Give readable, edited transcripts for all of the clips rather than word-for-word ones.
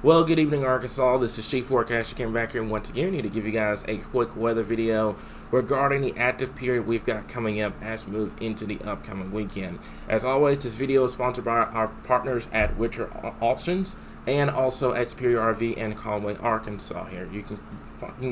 Well, good evening, Arkansas. This is Chief Forecaster. Came back here once again here to give you guys a quick weather video regarding the active period we've got coming up as we move into the upcoming weekend. As always, this video is sponsored by our partners at Witcher Auctions and also at Superior RV in Conway, Arkansas. Here you can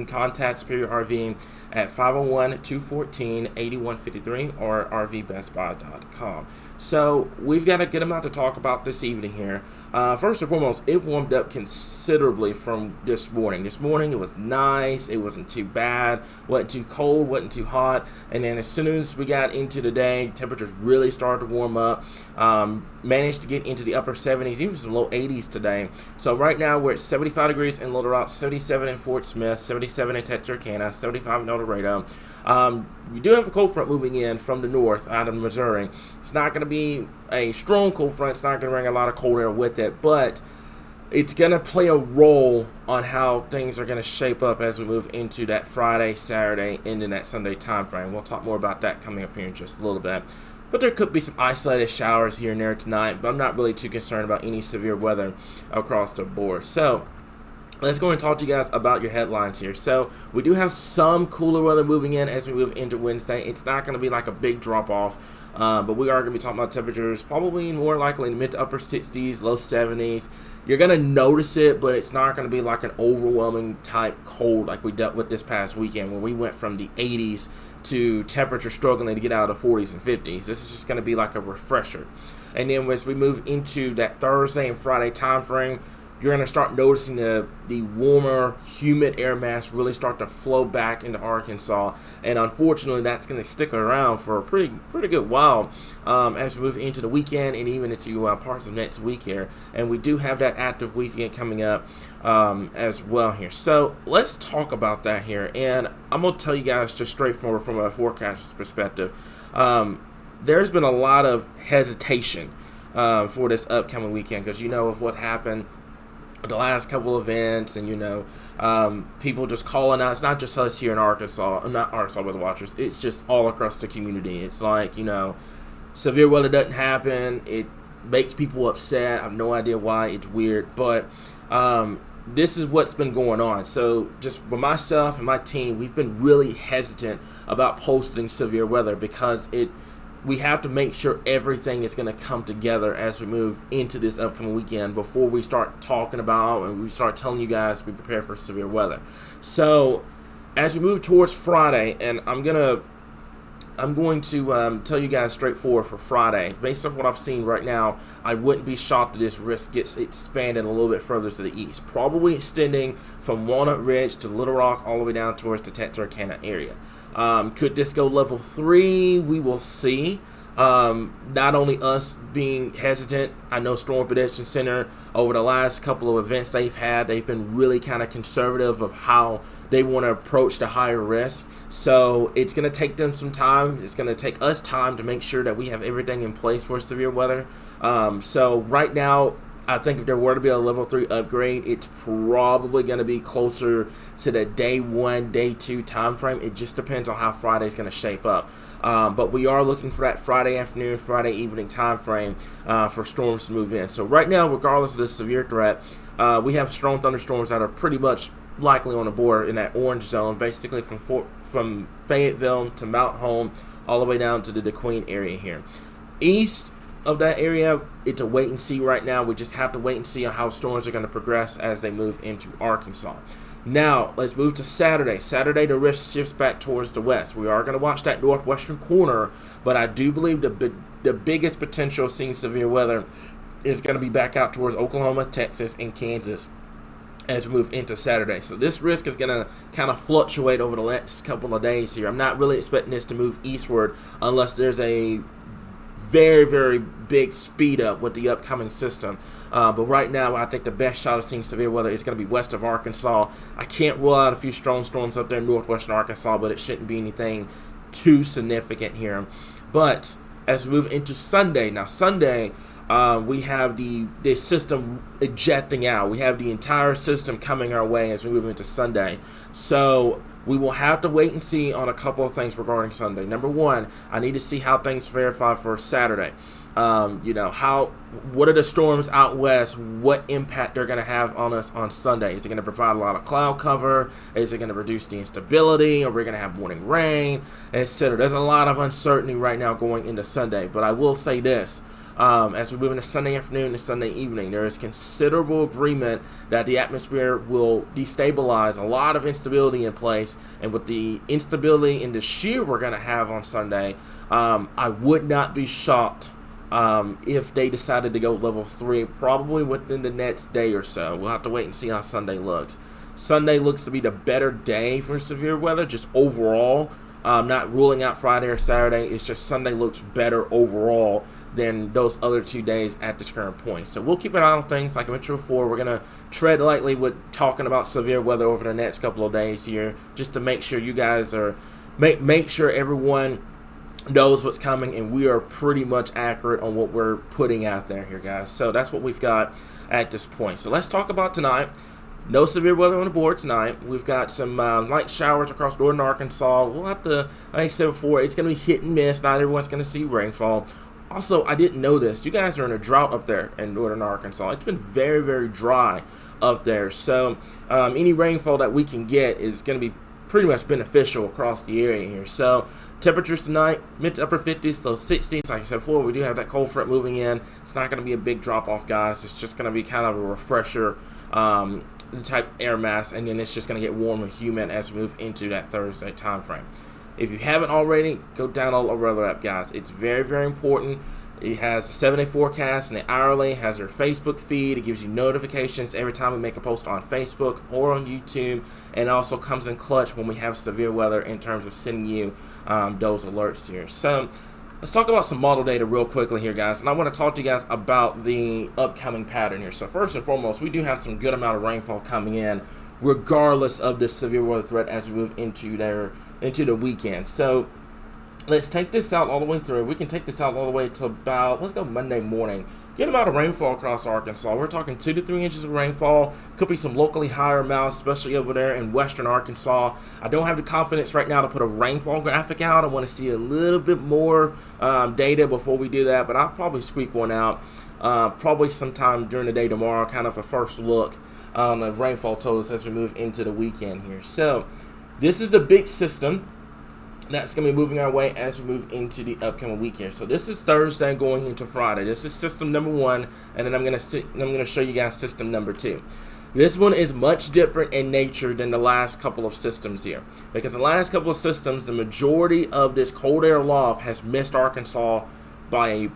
contact Superior RV at 501-214-8153 or rvbestbuy.com. So we've got a good amount to talk about this evening here. First and foremost, it warmed up considerably from this morning. This morning it was nice. It wasn't too bad, wasn't too cold, wasn't too hot. And then as soon as we got into the day, temperatures really started to warm up. Managed to get into the upper 70s, even some low 80s today. So right now we're at 75 degrees in Little Rock, 77 in Fort Smith, 77 in Texarkana, 75 in El Dorado. We do have a cold front moving in from the north out of Missouri. It's not going to be a strong cold front. It's not going to bring a lot of cold air with it, but it's going to play a role on how things are going to shape up as we move into that Friday, Saturday, into that Sunday time frame. We'll talk more about that coming up here in just a little bit. But there could be some isolated showers here and there tonight, but I'm not really too concerned about any severe weather across the board. So let's go and talk to you guys about your headlines here. So we do have some cooler weather moving in as we move into Wednesday. It's not going to be like a big drop off, but we are going to be talking about temperatures probably more likely in the mid to upper 60s, low 70s. You're going to notice it, but it's not going to be like an overwhelming type cold like we dealt with this past weekend where we went from the 80s to temperature struggling to get out of the 40s and 50s. This is just going to be like a refresher. And then as we move into that Thursday and Friday time frame, you're going to start noticing the warmer, humid air mass really start to flow back into Arkansas. And unfortunately, that's going to stick around for a pretty good while as we move into the weekend and even into parts of next week here. And we do have that active weekend coming up as well here. So let's talk about that here. And I'm going to tell you guys just straightforward from a forecaster's perspective. There's been a lot of hesitation for this upcoming weekend because you know of what happened the last couple events, and people just calling out. It's not just us here in Arkansas, not Arkansas Weather Watchers. It's just all across the community. It's like severe weather doesn't happen. It makes people upset. I have no idea why. It's weird, but this is what's been going on. So just for myself and my team, we've been really hesitant about posting severe weather because we have to make sure everything is going to come together as we move into this upcoming weekend before we start talking about and we start telling you guys to be prepared for severe weather. So as we move towards Friday, and I'm going to tell you guys straightforward for Friday, based off what I've seen right now, I wouldn't be shocked that this risk gets expanded a little bit further to the east, probably extending from Walnut Ridge to Little Rock all the way down towards the Texarkana area. Could this go level 3? We will see. Not only us being hesitant, I know Storm Prediction Center over the last couple of events they've been really kind of conservative of how they want to approach the higher risk. So it's going to take them some time. It's going to take us time to make sure that we have everything in place for severe weather. So right now, I think if there were to be a level 3 upgrade, it's probably going to be closer to the day 1, day 2 time frame. It just depends on how Friday's going to shape up. But we are looking for that Friday afternoon, Friday evening time frame for storms to move in. So right now, regardless of the severe threat, we have strong thunderstorms that are pretty much likely on the board in that orange zone, basically from Fayetteville to Mount Holm, all the way down to the DeQueen area here. East of that area, it's a wait and see right now. We just have to wait and see how storms are going to progress as they move into Arkansas. Now, let's move to Saturday. Saturday, the risk shifts back towards the west. We are going to watch that northwestern corner, but I do believe the biggest potential of seeing severe weather is going to be back out towards Oklahoma, Texas, and Kansas as we move into Saturday. So this risk is going to kind of fluctuate over the next couple of days here. I'm not really expecting this to move eastward unless there's a very, very big speed up with the upcoming system. But right now, I think the best shot of seeing severe weather is going to be west of Arkansas. I can't rule out a few strong storms up there in northwestern Arkansas, but it shouldn't be anything too significant here. But as we move into Sunday, now Sunday, we have the system ejecting out. We have the entire system coming our way as we move into Sunday. So we will have to wait and see on a couple of things regarding Sunday. Number one, I need to see how things verify for Saturday. What are the storms out west? What impact they're going to have on us on Sunday? Is it going to provide a lot of cloud cover? Is it going to reduce the instability? Are we going to have morning rain, etc.? There's a lot of uncertainty right now going into Sunday, but I will say this. As we move into Sunday afternoon and Sunday evening, there is considerable agreement that the atmosphere will destabilize, a lot of instability in place, and with the instability in the shear we're going to have on Sunday, I would not be shocked if they decided to go level 3, probably within the next day or so. We'll have to wait and see how Sunday looks. Sunday looks to be the better day for severe weather, just overall. Not ruling out Friday or Saturday. It's just Sunday looks better overall than those other 2 days at this current point. So we'll keep an eye on things. Like I mentioned before, we're going to tread lightly with talking about severe weather over the next couple of days here, just to make sure you guys are, make sure everyone knows what's coming, and we are pretty much accurate on what we're putting out there here, guys. So that's what we've got at this point. So let's talk about tonight. No severe weather on the board tonight. We've got some light showers across northern Arkansas. We'll have to, like I said before, it's going to be hit and miss. Not everyone's going to see rainfall. Also, I didn't know this. You guys are in a drought up there in northern Arkansas. It's been very, very dry up there. So any rainfall that we can get is going to be pretty much beneficial across the area here. So temperatures tonight, mid to upper 50s, low 60s. Like I said before, we do have that cold front moving in. It's not going to be a big drop off, guys. It's just going to be kind of a refresher type air mass, and then it's just going to get warm and humid as we move into that Thursday time frame. If you haven't already, go download our weather app, guys. It's very, very important. It has the 7-day forecast and the hourly. It has our Facebook feed. It gives you notifications every time we make a post on Facebook or on YouTube, and also comes in clutch when we have severe weather in terms of sending you those alerts here. So let's talk about some model data real quickly here, guys, and I want to talk to you guys about the upcoming pattern here. So first and foremost, we do have some good amount of rainfall coming in regardless of this severe weather threat as we move into the weekend. So let's take this out all the way through. We can take this out all the way to about, let's go Monday morning. Good amount of rainfall across Arkansas. We're talking 2 to 3 inches of rainfall. Could be some locally higher amounts, especially over there in western Arkansas. I don't have the confidence right now to put a rainfall graphic out. I want to see a little bit more data before we do that, but I'll probably squeak one out probably sometime during the day tomorrow, kind of a first look on the rainfall totals as we move into the weekend here. So this is the big system that's going to be moving our way as we move into the upcoming week here. So this is Thursday going into Friday. This is system number 1, and then I'm going to show you guys system number 2. This one is much different in nature than the last couple of systems here, because the last couple of systems, the majority of this cold air loft has missed Arkansas by a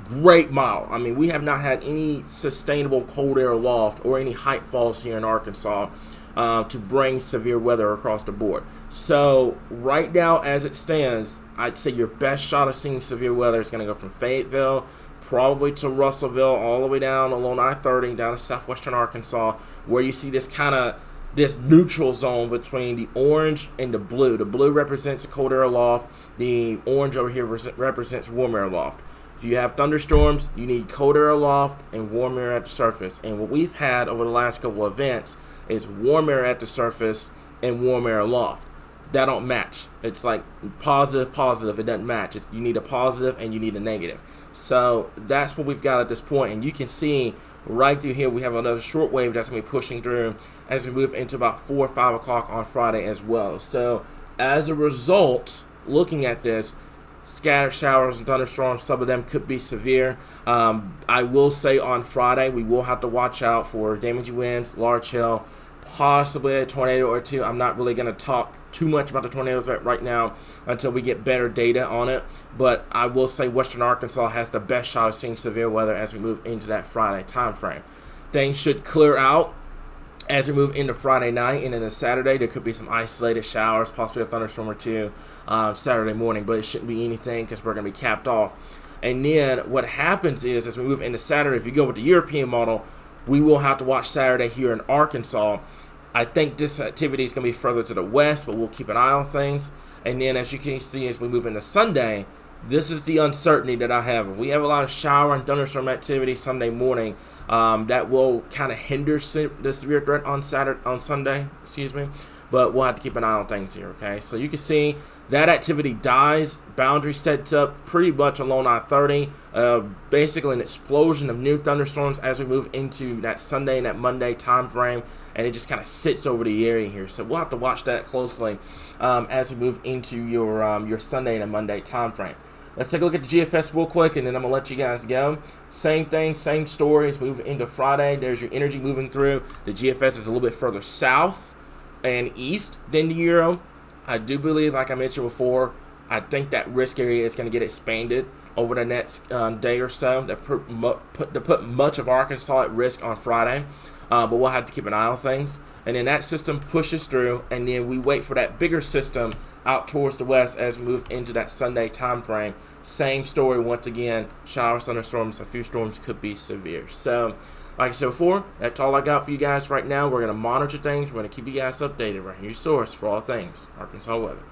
great mile. I mean, we have not had any sustainable cold air loft or any height falls here in Arkansas to bring severe weather across the board. So right now, as it stands, I'd say your best shot of seeing severe weather is going to go from Fayetteville probably to Russellville, all the way down along I-30 down to southwestern Arkansas, where you see this neutral zone between the orange and the blue. The blue represents a cold air loft. The orange over here represents warm air loft. If you have thunderstorms, you need cold air aloft and warm air at the surface. And what we've had over the last couple of events is warm air at the surface and warm air aloft. That don't match. It's like positive, positive. It doesn't match. You need a positive and you need a negative. So that's what we've got at this point. And you can see right through here we have another short wave that's going to be pushing through as we move into about 4 or 5 o'clock on Friday as well. So as a result, looking at this, scattered showers and thunderstorms, some of them could be severe. I will say on Friday we will have to watch out for damaging winds, large hail, possibly a tornado or two. I'm not really going to talk too much about the tornadoes right now until we get better data on it, but I will say western Arkansas has the best shot of seeing severe weather as we move into that Friday time frame. Things should clear out as we move into Friday night, and then the Saturday, there could be some isolated showers, possibly a thunderstorm or two Saturday morning, but it shouldn't be anything because we're going to be capped off. And then what happens is, as we move into Saturday, if you go with the European model, we will have to watch Saturday here in Arkansas. I think this activity is going to be further to the west, but we'll keep an eye on things. And then as you can see, as we move into Sunday, this is the uncertainty that I have. If we have a lot of shower and thunderstorm activity Sunday morning, that will kind of hinder the severe threat on Sunday, but we'll have to keep an eye on things here, okay? So you can see that activity dies. Boundary sets up pretty much along I-30. Basically an explosion of new thunderstorms as we move into that Sunday and that Monday time frame, and it just kind of sits over the area here. So we'll have to watch that closely as we move into your Sunday and a Monday time frame. Let's take a look at the GFS real quick, and then I'm going to let you guys go. Same thing, same stories. Move into Friday. There's your energy moving through. The GFS is a little bit further south and east than the Euro. I do believe, like I mentioned before, I think that risk area is going to get expanded over the next day or so to put much of Arkansas at risk on Friday. But we'll have to keep an eye on things. And then that system pushes through, and then we wait for that bigger system out towards the west as we move into that Sunday time frame. Same story once again. Showers, thunderstorms, a few storms could be severe. So, like I said before, that's all I got for you guys right now. We're going to monitor things. We're going to keep you guys updated. Right here, your source for all things Arkansas weather.